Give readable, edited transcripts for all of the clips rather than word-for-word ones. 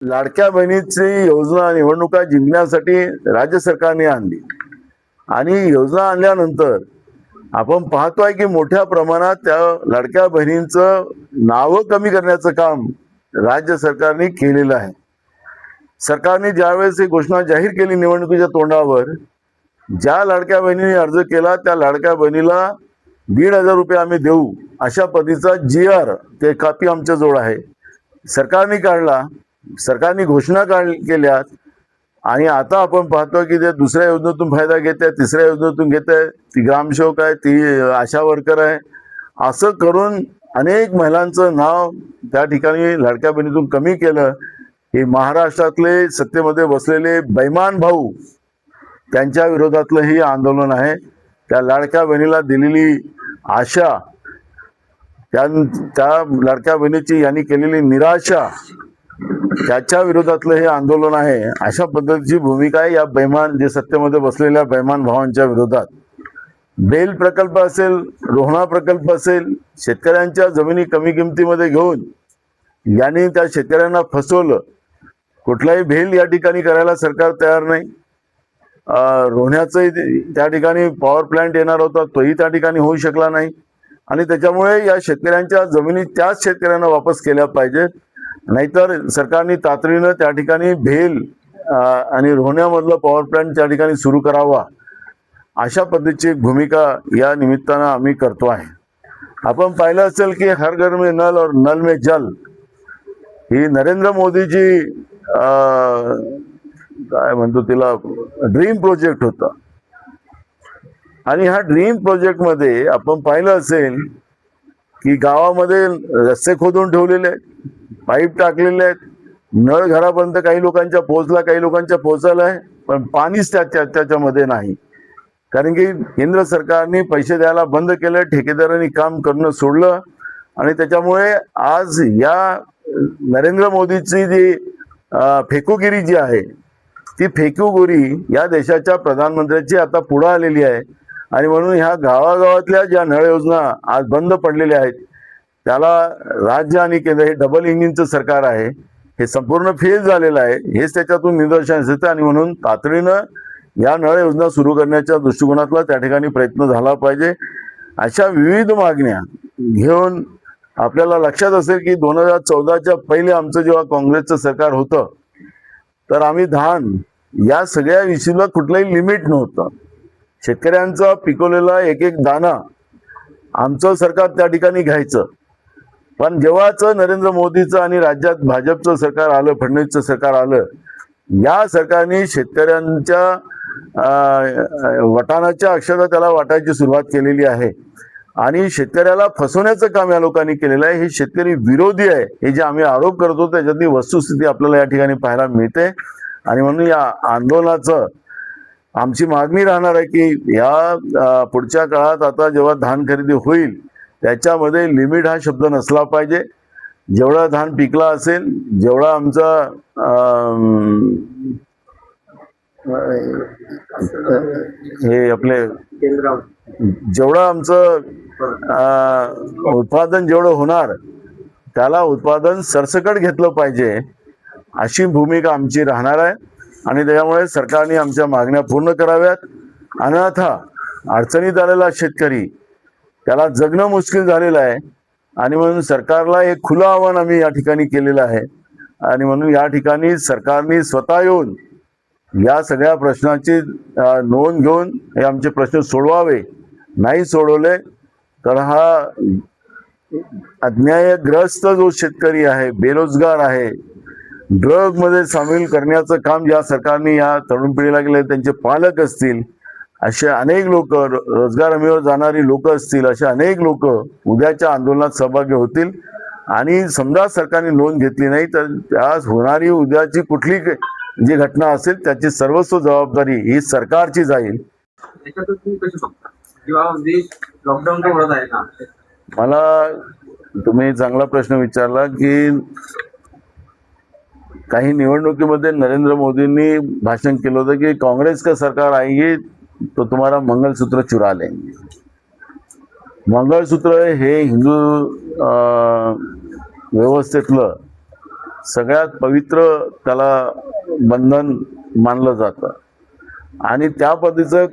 लाडक्या बहिणीची योजना निवडणुका जिंकण्यासाठी राज्य सरकारने आणली आणि योजना आणल्यानंतर आपण पाहतोय की मोठ्या प्रमाणात त्या लाडक्या बहिणींचं नावं कमी करण्याचं काम राज्य सरकारने केलेलं आहे. सरकारने ज्यावेळेस ही घोषणा जाहीर केली निवडणुकीच्या तोंडावर, ज्या लाडक्या बहिणीने अर्ज केला त्या लाडक्या बहिणीला 1,500 रुपये आम्ही देऊ अशा पद्धतीचा GR ते कापी आमच्या जवळ आहे. सरकारने काढला, सरकारने घोषणा केल्यात आणि आता आपण पाहतो की ते दुसऱ्या योजनेतून फायदा घेत आहे, तिसऱ्या योजनेतून घेत आहे, ती ग्रामसेवक आहे, ती आशा वर्कर आहे, असं करून अनेक महिलांचं नाव त्या ठिकाणी लाडक्या बहिणीतून कमी केलं. हे महाराष्ट्रातले सत्तेमध्ये बसलेले बैमान भाऊ त्यांच्या विरोधातलं हे आंदोलन आहे. त्या लाडक्या बहिणीला दिलेली आशा, त्या लाडक्या बहिणीची यांनी केलेली निराशा, त्याच्या विरोधातलं हे आंदोलन आहे. अशा पद्धतीची भूमिका आहे या बैमान, जे सत्तेमध्ये बसलेल्या बैमान भावांच्या विरोधात. बेल प्रकल्प असेल, रोहणा प्रकल्प असेल, शेतकऱ्यांच्या जमिनी कमी किमतीमध्ये घेऊन यांनी त्या शेतकऱ्यांना फसवलं. कुठलाही भेल या ठिकाणी करायला सरकार तयार नाही. रोहण्याचंही त्या ठिकाणी पॉवर प्लांट येणार होता, तोही त्या ठिकाणी होऊ शकला नाही आणि त्याच्यामुळे या शेतकऱ्यांच्या जमिनी त्याच शेतकऱ्यांना वापस केल्या पाहिजेत. नाहीतर सरकारने तातडीनं त्या ठिकाणी भेल आणि रोहण्यामधलं पॉवर प्लांट त्या ठिकाणी सुरू करावा, अशा पद्धतीची भूमिका या निमित्तानं आम्ही करतो आहे. आपण पाहिलं असेल की हर घर में नल और नल में जल ही नरेंद्र मोदीची काय म्हणतो तिला ड्रीम प्रोजेक्ट होता आणि ह्या ड्रीम प्रोजेक्ट मध्ये आपण पाहिलं असेल की गावामध्ये रस्ते खोदून ठेवलेले आहेत, पाईप टाकलेले आहेत, नळ घरापर्यंत काही लोकांच्या पोहोचला, काही लोकांच्या पोहोचला आहे, पण पाणीच त्याच्यामध्ये नाही. कारण की केंद्र सरकारने पैसे द्यायला बंद केलं, ठेकेदारांनी काम करणं सोडलं आणि त्याच्यामुळे आज या नरेंद्र मोदीची जी फेकूगिरी जी आहे, ती फेकूगिरी या देशाच्या प्रधानमंत्र्यांची आता पुढे आलेली आहे. आणि म्हणून ह्या गावागावातल्या ज्या नळ योजना आज बंद पडलेल्या आहेत, त्याला राज्य आणि केंद्र, हे डबल इंजिनचं सरकार आहे, हे संपूर्ण फेल झालेलं आहे, हेच त्याच्यातून निदर्शनास येतं. आणि म्हणून तातडीनं या नळ योजना सुरू करण्याच्या दृष्टिकोनातला त्या ठिकाणी प्रयत्न झाला पाहिजे. अशा विविध मागण्या घेऊन आपल्याला लक्षात असेल की 2014च्या पहिले आमचं जेव्हा काँग्रेसचं सरकार होतं, तर आम्ही धान या सगळ्या विषयीला कुठलंही लिमिट नव्हतं. शेतकऱ्यांचा पिकवलेला एक एक दाना आमचं सरकार त्या ठिकाणी घ्यायचं. पण जेव्हाच नरेंद्र मोदीचं आणि राज्यात भाजपचं सरकार आलं, फडणवीसचं सरकार आलं, या सरकारने शेतकऱ्यांच्या वटाणाच्या अक्षरशः त्याला वाटायची सुरुवात केलेली आहे आणि शेतकऱ्याला फसवण्याचं काम या लोकांनी केलेलं आहे. हे शेतकरी विरोधी आहे, हे जे आम्ही आरोप करतो त्याच्यातली वस्तुस्थिती आपल्याला या ठिकाणी पाहायला मिळते. आणि म्हणून या आंदोलनाचं आमची मागणी राहणार आहे की या पुढच्या काळात आता जेव्हा धान खरेदी होईल त्याच्यामध्ये लिमिट हा शब्द नसला पाहिजे. जेवढा धान पिकला असेल, जेवढा आमचा हे आपले जेवढं आमचं उत्पादन जेवढं होणार त्याला उत्पादन सरसकट घेतलं पाहिजे, अशी भूमिका आमची राहणार आहे. आणि त्याच्यामुळे सरकारने आमच्या मागण्या पूर्ण कराव्यात. अन्यथा अडचणीत आलेला शेतकरी, त्याला जगणं मुश्किल झालेलं आहे आणि म्हणून सरकारला एक खुलं आव्हान आम्ही या ठिकाणी केलेलं आहे. आणि म्हणून या ठिकाणी सरकारने स्वतः येऊन या सगळ्या प्रश्नाची नोंद घेऊन हे आमचे प्रश्न सोडवावे. नाही सोडवले तर हा अन्यायग्रस्त जो शेतकरी आहे, बेरोजगार आहे, ड्रग मध्ये सामील करण्याचं काम ज्या सरकारने या तरुण पिढीला केलं, त्यांचे पालक असतील, असे अनेक लोक, रोजगार हमीवर जाणारी लोक असतील, असे अनेक लोक उद्याच्या आंदोलनात सहभागी होतील. आणि समजा सरकारने नोंद घेतली नाही तर त्यास होणारी उद्याची कुठली जी घटना असेल त्याची सर्वस्व जबाबदारी ही सरकारची जाईल. मला तुम्ही चांगला प्रश्न विचारला की काही निवडणुकीमध्ये नरेंद्र मोदींनी भाषण केलं होतं की काँग्रेस का सरकार आएगी तो तुम्हारा मंगलसूत्र चुरा लेंगे. मंगळसूत्र हे हिंदू व्यवस्थेतलं सगळ्यात पवित्र त्याला बंधन मानलं जातं आणि त्या पद्धतीचं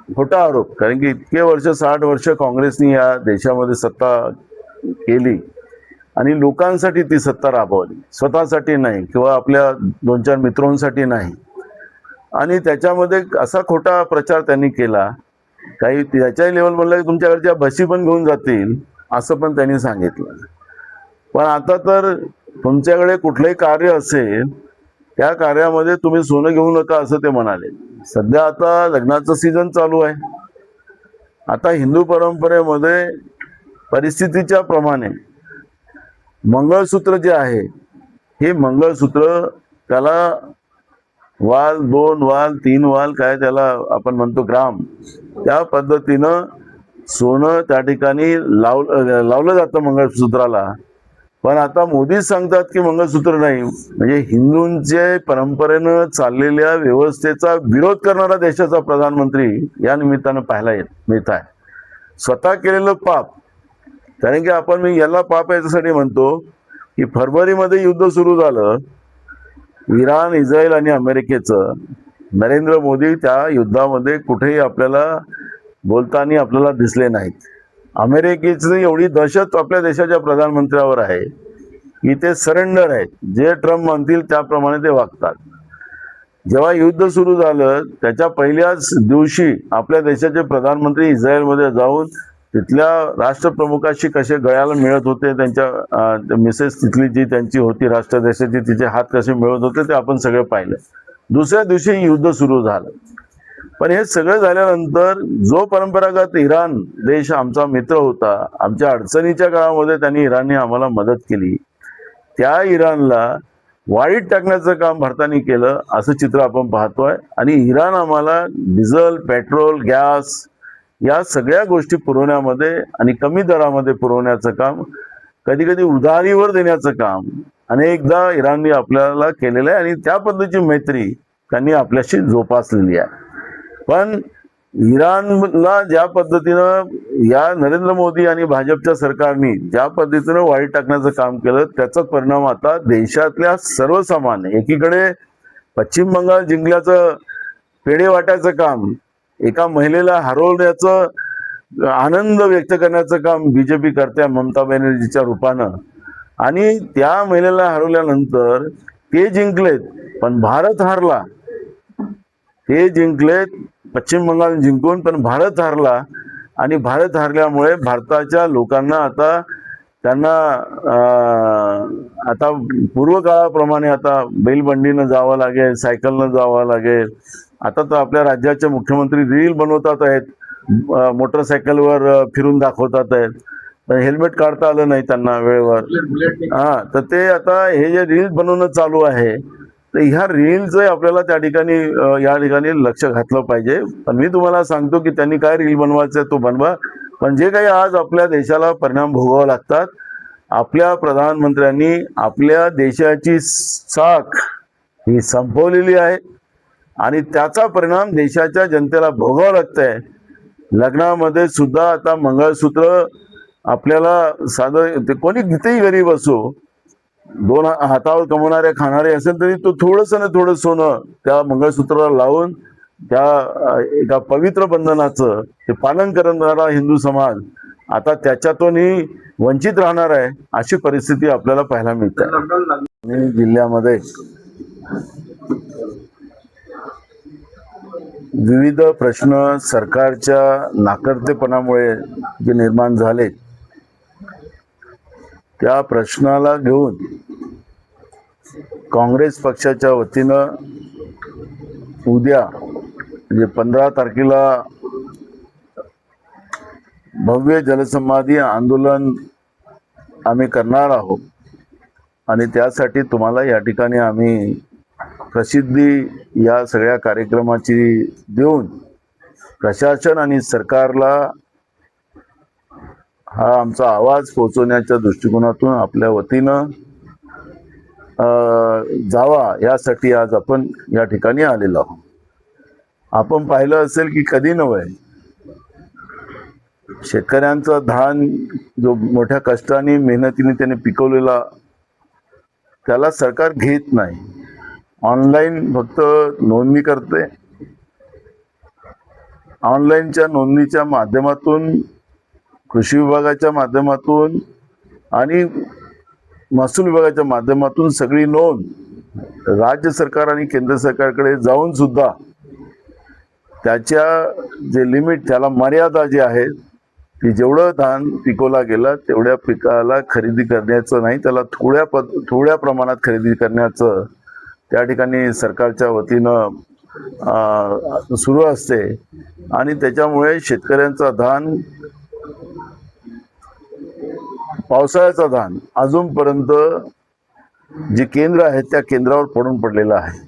खोटा आरोप, कारण की इतके वर्ष 60 वर्ष काँग्रेसनी या देशामध्ये सत्ता केली आणि लोकांसाठी ती सत्ता राबवली, स्वतःसाठी नाही किंवा आपल्या 2-4 मित्रांसाठी नाही. आणि त्याच्यामध्ये असा खोटा प्रचार त्यांनी केला, काही त्याच्या लेवल म्हणलं की तुमच्याकडच्या बशी पण घेऊन जातील असं पण त्यांनी सांगितलं. पण आता तर तुमच्याकडे कुठलंही कार्य असेल त्या कार्यामध्ये तुम्ही सोनं घेऊ नका असं ते म्हणाले. सध्या आता लग्नाचं सीझन चालू आहे. आता हिंदू परंपरेमध्ये परिस्थितीच्या प्रमाणे मंगळसूत्र जे आहे हे मंगळसूत्र त्याला वाल, 2 वाल, 3 वाल, काय त्याला आपण म्हणतो ग्राम, त्या पद्धतीनं सोनं त्या ठिकाणी लावलं जातं मंगळसूत्राला. पण आता मोदीच सांगतात की मंगळसूत्र नाही, म्हणजे हिंदूंचे परंपरेनं चाललेल्या व्यवस्थेचा विरोध करणारा देशाचा प्रधानमंत्री या निमित्तानं पाहायला मिळत आहे. स्वतः केलेलं पाप, कारण की मी याला पाप याच्यासाठी म्हणतो की फरवरीमध्ये युद्ध सुरू झालं इराण, इस्रायल आणि अमेरिकेचं. नरेंद्र मोदी त्या युद्धामध्ये कुठेही आपल्याला बोलताना आपल्याला दिसले नाहीत. अमेरिकेची एवढी दहशत आपल्या देशाच्या प्रधानमंत्र्यावर आहे की ते सरेंडर आहेत, जे ट्रम्प म्हणतील त्याप्रमाणे ते वागतात. जेव्हा युद्ध सुरू झालं त्याच्या पहिल्याच दिवशी आपल्या देशाचे प्रधानमंत्री इस्रायलमध्ये जाऊन तिथल्या राष्ट्रप्रमुखाशी कसे गळ्याला मिळत होते, त्यांच्या मिसेस तिथली जी त्यांची होती राष्ट्राध्यक्षाची, तिचे हात कसे मिळत होते ते आपण सगळं पाहिलं. दुसऱ्या दिवशी युद्ध सुरू झालं. पण हे सगळं झाल्यानंतर जो परंपरागत इराण देश आमचा मित्र होता, आमच्या अडचणीच्या काळामध्ये त्यांनी इराणने आम्हाला मदत केली, त्या इराणला वाळीत टाकण्याचं काम भारताने केलं असं चित्र आपण पाहतोय. आणि इराण आम्हाला डिझेल, पेट्रोल, गॅस या सगळ्या गोष्टी पुरवण्यामध्ये आणि कमी दरामध्ये पुरवण्याचं काम, कधी कधी उधारीवर देण्याचं काम अनेकदा इराणने आपल्याला केलेलं आहे आणि त्या पद्धतीची मैत्री त्यांनी आपल्याशी जोपासलेली आहे. पण इराणला ज्या पद्धतीनं या नरेंद्र मोदी आणि भाजपच्या सरकारने ज्या पद्धतीनं वाळीत टाकण्याचं काम केलं त्याचा परिणाम आता देशातल्या सर्वसामान्य, एकीकडे पश्चिम बंगाल जिंकल्याचं पेढे वाटायचं काम, एका महिलेला हरवण्याचं आनंद व्यक्त करण्याचं काम बीजेपी करते ममता बॅनर्जीच्या रूपानं, आणि त्या महिलेला हरवल्यानंतर ते जिंकलेत पण भारत हारला. ते जिंकलेत पश्चिम बंगाल जिंकून, पण भारत हारला. आणि भारत हारल्यामुळे भारताच्या लोकांना आता त्यांना आता पूर्वकाळाप्रमाणे आता बैलबंडीनं जावं लागेल, सायकलनं जावं लागेल. आता तर आपल्या राज्याचे मुख्यमंत्री रील बनवतात आहेत, मोटरसायकलवर फिरून दाखवतात आहेत, पण हेल्मेट काढता आलं नाही त्यांना वेळेवर. तर ते आता हे जे रील बनवणं चालू आहे, तर ह्या रीलचं आपल्याला त्या ठिकाणी या ठिकाणी लक्ष घातलं पाहिजे. पण मी तुम्हाला सांगतो की त्यांनी काय रील बनवायचं तो बनवा, पण जे काही आज आपल्या देशाला परिणाम भोगावे लागतात, आपल्या प्रधानमंत्र्यांनी आपल्या देशाची साख ही संपवलेली आहे आणि त्याचा परिणाम देशाच्या जनतेला भोगावं लागतंय. लग्नामध्ये सुद्धा आता मंगळसूत्र आपल्याला साधं, ते कोणी कितीही गरीब असो, 2 हातावर कमवणारे खाणारे असेल तरी तो थोडंसं ना थोडं सोनं त्या मंगळसूत्राला लावून त्या एका पवित्र बंधनाचं ते पालन करणारा हिंदू समाज आता त्याच्यातूनही वंचित राहणार आहे, अशी परिस्थिती आपल्याला पाहायला मिळते. जिल्ह्यामध्ये विविध प्रश्न सरकारच्या नाकर्तेपणामुळे जे निर्माण झाले, त्या प्रश्नाला घेऊन काँग्रेस पक्षाच्या वतीनं उद्या म्हणजे 15 तारखेला भव्य जलसमाधी आंदोलन आम्ही करणार आहोत. आणि त्यासाठी तुम्हाला या ठिकाणी आम्ही प्रसिद्धी या सगळ्या कार्यक्रमाची देऊन प्रशासन आणि सरकारला हा आमचा आवाज पोहोचवण्याच्या दृष्टिकोनातून आपल्या वतीनं जावा यासाठी आज आपण या ठिकाणी आलेलो आहोत. आपण पाहिलं असेल की कधी नव्हे शेतकऱ्यांचा धान जो मोठ्या कष्टाने मेहनतीने त्याने पिकवलेला त्याला सरकार घेत नाही. ऑनलाईन फक्त नोंदणी करते. ऑनलाईनच्या नोंदणीच्या माध्यमातून, कृषी विभागाच्या माध्यमातून आणि महसूल विभागाच्या माध्यमातून सगळी नोंद राज्य सरकार आणि केंद्र सरकारकडे जाऊन सुद्धा त्याच्या जे लिमिट, त्याला मर्यादा जी आहे की जेवढं धान पिकवला गेला तेवढ्या पिकाला खरेदी करण्याचं नाही, त्याला थोड्या प्रमाणात खरेदी करण्याचं त्या ठिकाणी सरकारच्या वतीनं सुरू असते. आणि त्याच्यामुळे शेतकऱ्यांचा धान, पावसाळ्याचा धान अजूनपर्यंत जे केंद्र आहेत त्या केंद्रावर पडून पडलेलं आहे.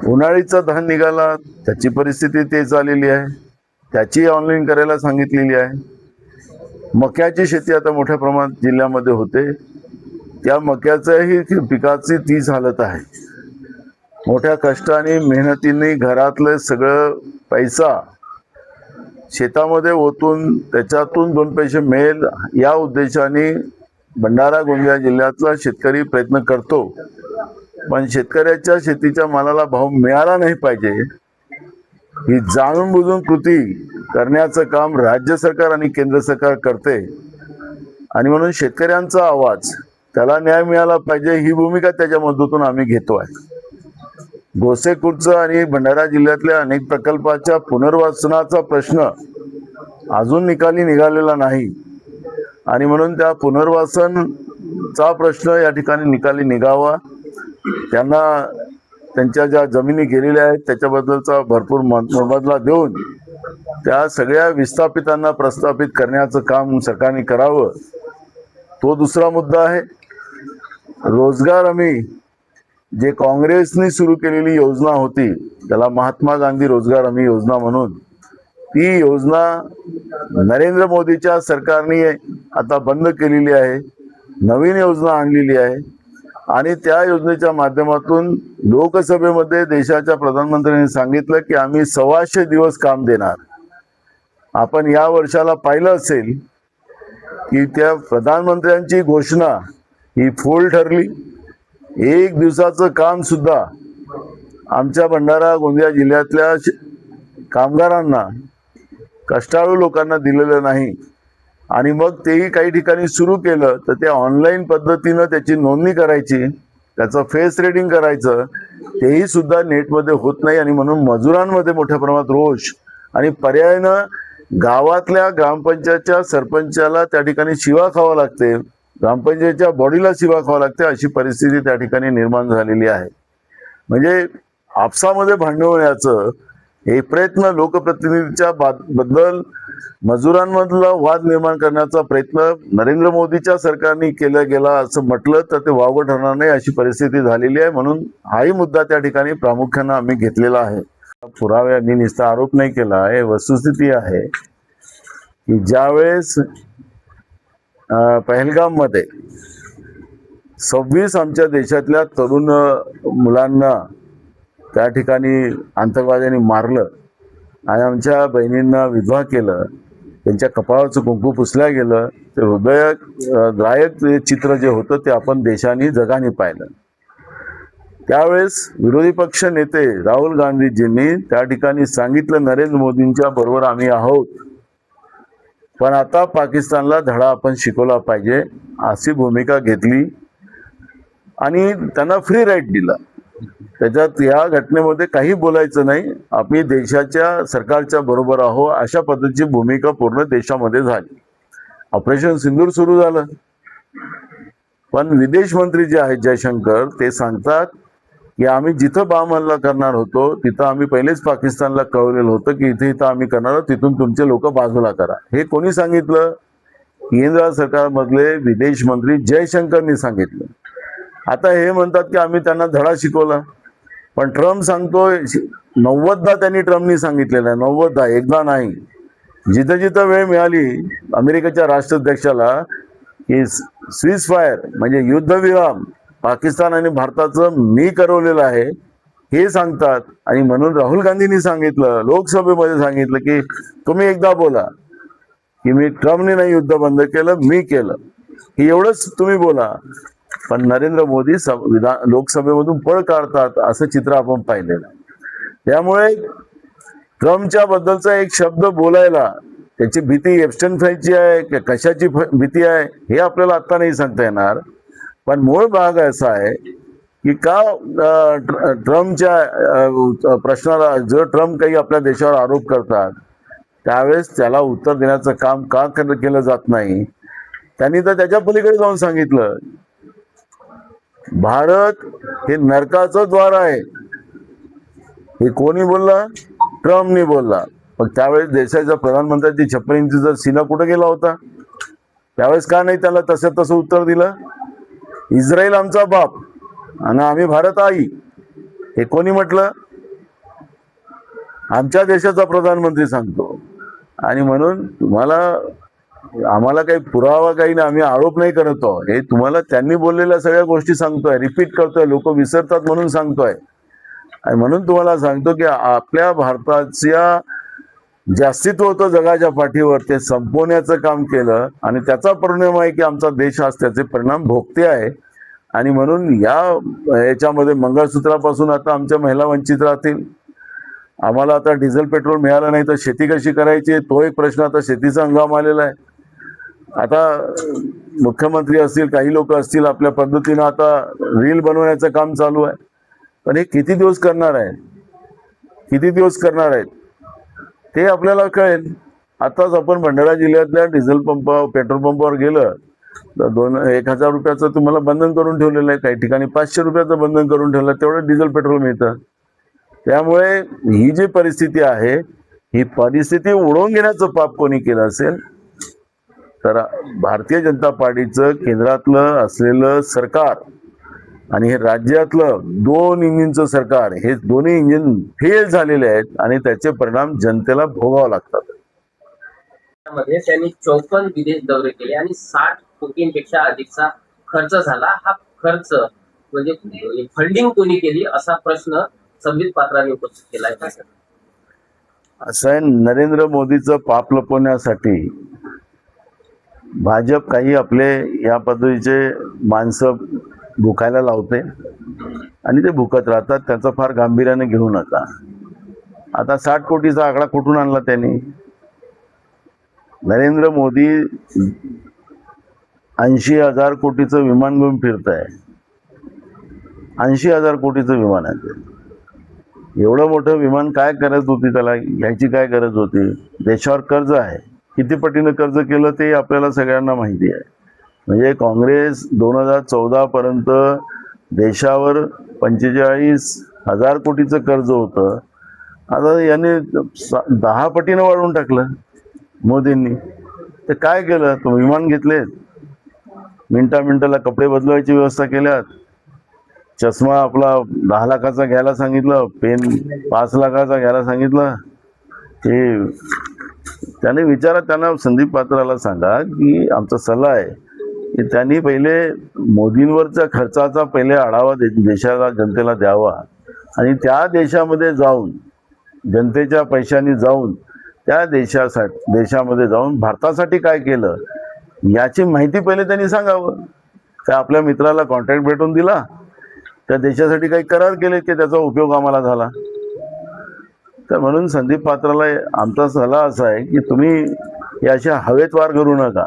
उन्हाळीचा धान निघाला, त्याची परिस्थिती तेच आलेली आहे, त्याची ऑनलाईन करायला सांगितलेली आहे. मक्याची शेती आता मोठ्या प्रमाणात जिल्ह्यामध्ये होते, त्या मक्याच्याही पिकाची तीच हालत आहे. मोठ्या कष्टाने मेहनतीने घरातलं सगळं पैसा शेतामध्ये ओतून त्याच्यातून 2 पैसे मिळेल या उद्देशाने भंडारा गोंदिया जिल्ह्यातला शेतकरी प्रयत्न करतो. पण शेतकऱ्याच्या शेतीच्या मालाला भाव मिळाला नाही पाहिजे ही जाणून बुजून कृती करण्याचं काम राज्य सरकार आणि केंद्र सरकार करते. आणि म्हणून शेतकऱ्यांचा आवाज, त्याला न्याय मिळाला पाहिजे ही भूमिका त्याच्या मदतीतून आम्ही घेतो आहे. गोसेखुर्दचा आणि भंडारा जिल्ह्यातल्या अनेक प्रकल्पाच्या पुनर्वसनाचा प्रश्न अजून निकाली निघालेला नाही आणि म्हणून त्या पुनर्वसनचा प्रश्न या ठिकाणी निकाली निघावा. त्यांना त्यांच्या ज्या जमिनी गेलेल्या आहेत त्याच्याबद्दलचा भरपूर मोबदला देऊन त्या सगळ्या विस्थापितांना प्रस्थापित करण्याचं काम सरकारने करावं. तो दुसरा मुद्दा आहे. रोजगार हमी, जे काँग्रेसने सुरू केलेली योजना होती, त्याला महात्मा गांधी रोजगार हमी योजना म्हणून, ती योजना नरेंद्र मोदीच्या सरकारने आता बंद केलेली आहे. नवीन योजना आणलेली आहे आणि त्या योजनेच्या माध्यमातून लोकसभेमध्ये देशाच्या प्रधानमंत्र्यांनी सांगितलं की आम्ही 125 दिवस काम देणार. आपण या वर्षाला पाहिलं असेल की त्या प्रधानमंत्र्यांची घोषणा ही फोल ठरली. 1 दिवसाचं काम सुद्धा आमच्या भंडारा गोंदिया जिल्ह्यातल्या कामगारांना, कष्टाळू लोकांना दिलेलं नाही. आणि मग तेही काही ठिकाणी सुरू केलं तर ते ऑनलाईन पद्धतीनं त्याची नोंदणी करायची, त्याचं फेस रीडिंग करायचं, तेही सुद्धा नेटमध्ये होत नाही. आणि म्हणून मजुरांमध्ये मोठ्या प्रमाणात रोष आणि पर्यायानं गावातल्या ग्रामपंचायतच्या सरपंचाला त्या ठिकाणी शिवा खावा लागते, ग्रामपंचायतच्या बॉडीला शिवा खावा लागते, अशी परिस्थिती त्या ठिकाणी निर्माण झालेली आहे. म्हणजे आपसामध्ये भांडण होण्याचं हे प्रयत्न, लोकप्रतिनिधीच्या बद्दल मजुरांमधला वाद निर्माण करण्याचा प्रयत्न नरेंद्र मोदीच्या सरकारने केला गेला असं म्हटलं तर ते वावगं ठरणार नाही, अशी परिस्थिती झालेली आहे. म्हणून हाही मुद्दा त्या ठिकाणी प्रामुख्यानं आम्ही घेतलेला आहे. पुराव्यांनी नुसता आरोप नाही केला, हे वस्तुस्थिती आहे की ज्यावेळेस पहलगाममध्ये 26 आमच्या देशातल्या तरुण मुलांना त्या ठिकाणी आतंकवाद्यांनी मारलं आणि आमच्या बहिणींना विधवा केलं, त्यांच्या कपाळाचं कुंकू पुसल्या गेलं, ते हृदयद्रायक चित्र जे होतं ते आपण देशाने जगाने पाहिलं. त्यावेळेस विरोधी पक्ष नेते राहुल गांधीजींनी त्या ठिकाणी सांगितलं नरेंद्र मोदींच्या बरोबर आम्ही आहोत, पण आता पाकिस्तानला धडा आपण शिकवला पाहिजे अशी भूमिका घेतली आणि त्यांना फ्री राईट दिला. त्याच्यात या घटनेमध्ये काही बोलायचं नाही, आम्ही देशाच्या सरकारच्या बरोबर आहोत अशा पद्धतीची भूमिका पूर्ण देशामध्ये झाली. ऑपरेशन सिंदूर सुरू झालं, पण विदेश मंत्री जे आहेत जयशंकर, ते सांगतात की आम्ही जिथं बॉम्ब हल्ला करणार होतो तिथं आम्ही पहिलेच पाकिस्तानला कळवलेलं होतं की इथे आम्ही करणार आहोत, तिथून तुमचे लोक बाजूला करा. हे कोणी सांगितलं? केंद्र सरकारमधले विदेश मंत्री जयशंकरनी सांगितलं. आता हे म्हणतात की आम्ही त्यांना धडा शिकवला, पण ट्रम्प सांगतोय 90दा त्यांनी ट्रम्पनी सांगितलेलं आहे, 90दा, एकदा नाही. जिथं जिथं वेळ मिळाली अमेरिकेच्या राष्ट्राध्यक्षाला की सीज फायर म्हणजे युद्धविराम पाकिस्तान आणि भारताचं मी करवलेलं आहे हे सांगतात. आणि म्हणून राहुल गांधींनी सांगितलं, लोकसभेमध्ये सांगितलं की तुम्ही एकदा बोला की मी ट्रम्पने नाही युद्ध बंद केलं, मी केलं, हे एवढंच तुम्ही बोला. पण नरेंद्र मोदी लोकसभेमधून पळ काढतात असं चित्र आपण पाहिलेलं आहे. त्यामुळे ट्रम्पच्या बद्दलचा एक शब्द बोलायला त्याची भीती एप्स्टेन फ्लाईटची आहे की कशाची भीती आहे हे आपल्याला आता नाही सांगता येणार. पण मूळ भाग असा आहे की का ट्रम्पच्या प्रश्नाला जर ट्रम्प काही आपल्या देशावर आरोप करतात त्यावेळेस त्याला उत्तर देण्याचं काम का केलं जात नाही. त्यांनी तर त्याच्या पलीकडे जाऊन सांगितलं भारत हे नरकाचं द्वार आहे. हे कोणी बोललं? ट्रम्पनी बोलला. पण त्यावेळेस देशाच्या प्रधानमंत्र्यांची 56 इंचीचा सीना कुठे गेला होता? त्यावेळेस का नाही त्याला तसं उत्तर दिलं? इस्रायल आमचा बाप आणि आम्ही भारत आई, हे कोणी म्हटलं? आमच्या देशाचा प्रधानमंत्री सांगतो. आणि म्हणून आम्हाला काही पुरावा काही नाही, आम्ही आरोप नाही करत आहोत. हे तुम्हाला त्यांनी बोललेल्या सगळ्या गोष्टी सांगतोय, रिपीट करतोय, लोक विसरतात म्हणून सांगतोय. आणि म्हणून तुम्हाला सांगतो की आपल्या भारताच्या जे अस्तित्व होतं जगाच्या पाठीवर ते संपवण्याचं काम केलं आणि त्याचा परिणाम आहे की आमचा देश आज त्याचे परिणाम भोगते आहे. आणि म्हणून याच्यामध्ये मंगळसूत्रापासून आता आमच्या महिला वंचित राहतील. आम्हाला आता डिझेल पेट्रोल मिळालं नाही तर शेती कशी करायची तो एक प्रश्न आता शेतीचा हंगाम आलेला आहे. आता मुख्यमंत्री असतील, काही लोक असतील, आपल्या पद्धतीनं आता रील बनवण्याचं काम चालू आहे. पण हे किती दिवस करणार आहेत ते आपल्याला कळेल. आताच आपण भंडारा जिल्ह्यातल्या डिझेल पेट्रोल पंपावर गेलं तर 1000 रुपयाचं तुम्हाला बंधन करून ठेवलेलं आहे. काही ठिकाणी 500 रुपयाचं बंधन करून ठेवलं, तेवढं डिझेल पेट्रोल मिळतं. त्यामुळे ही जी परिस्थिती आहे ही परिस्थिती उडवून घेण्याचं पाप कोणी केलं असेल तर भारतीय जनता पार्टीचं केंद्रातलं असलेलं सरकार आणि हे राज्यातलं 2 इंजिनचं सरकार, हे दोन्ही इंजिन फेल झालेले आहेत आणि त्याचे परिणाम जनतेला भोगावे लागतात. मध्ये त्यांनी 54 विदेश दौरे केले आणि 60 कोटींपेक्षा अधिकचा खर्च झाला. हा खर्च म्हणजे फंडिंग कोणी केली असा प्रश्न संबित पात्रांनी उपस्थित केला आहे. असं आहे, नरेंद्र मोदीचं पाप लपवण्यासाठी भाजप काही आपले या पद्धतीचे माणसं भुकायला लावते आणि ते भुकत राहतात. त्याचं फार गांभीर्याने घेऊ नका. आता 60 कोटीचा आकडा कुठून आणला त्यांनी? नरेंद्र मोदी 80,000 कोटीचं विमान घेऊन फिरत आहे. 80,000 कोटीचं विमान आहे. एवढं मोठं विमान काय गरज होती त्याला घ्यायची? काय गरज होती? देशावर कर्ज आहे. किती पटीनं कर्ज केलं ते आपल्याला सगळ्यांना माहिती आहे. म्हणजे काँग्रेस 2014 पर्यंत देशावर 45,000 कोटीचं कर्ज होतं. आता याने 10 पटीनं वाढवून टाकलं मोदींनी. ते काय केलं? तो विमान घेतलेत, मिनिटाला कपडे बदलवायची व्यवस्था केल्यात, चष्मा आपला 10 लाखाचा घ्यायला सांगितलं, पेन 5 लाखाचा घ्यायला सांगितलं. हे त्याने विचारा, त्यांना संदीप पात्राला सांगा की आमचा सल्ला आहे की त्यांनी पहिले मोदींवरच्या खर्चाचा पहिले आढावा देशाला जनतेला द्यावा आणि त्या देशामध्ये जाऊन जनतेच्या पैशांनी जाऊन त्या देशामध्ये जाऊन भारतासाठी काय केलं याची माहिती पहिले त्यांनी सांगावं. त्या आपल्या मित्राला कॉन्ट्रॅक्ट भेटून दिला, त्या देशासाठी काही करार केले की त्याचा उपयोग आम्हाला झाला. तर म्हणून संदीप पात्राला आमचा सल्ला असा आहे की तुम्ही या अशा हवेत वार करू नका.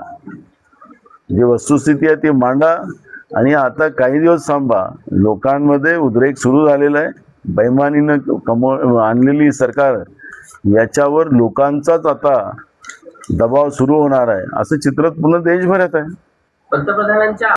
जी वस्तुस्थिती आहे ती मांडा आणि आता काही दिवस थांबा. लोकांमध्ये उद्रेक सुरू झालेला आहे. बेईमानीनं आणलेली सरकार याच्यावर लोकांचाच आता दबाव सुरू होणार आहे असं चित्र पूर्ण देशभरात आहे. पंतप्रधानांच्या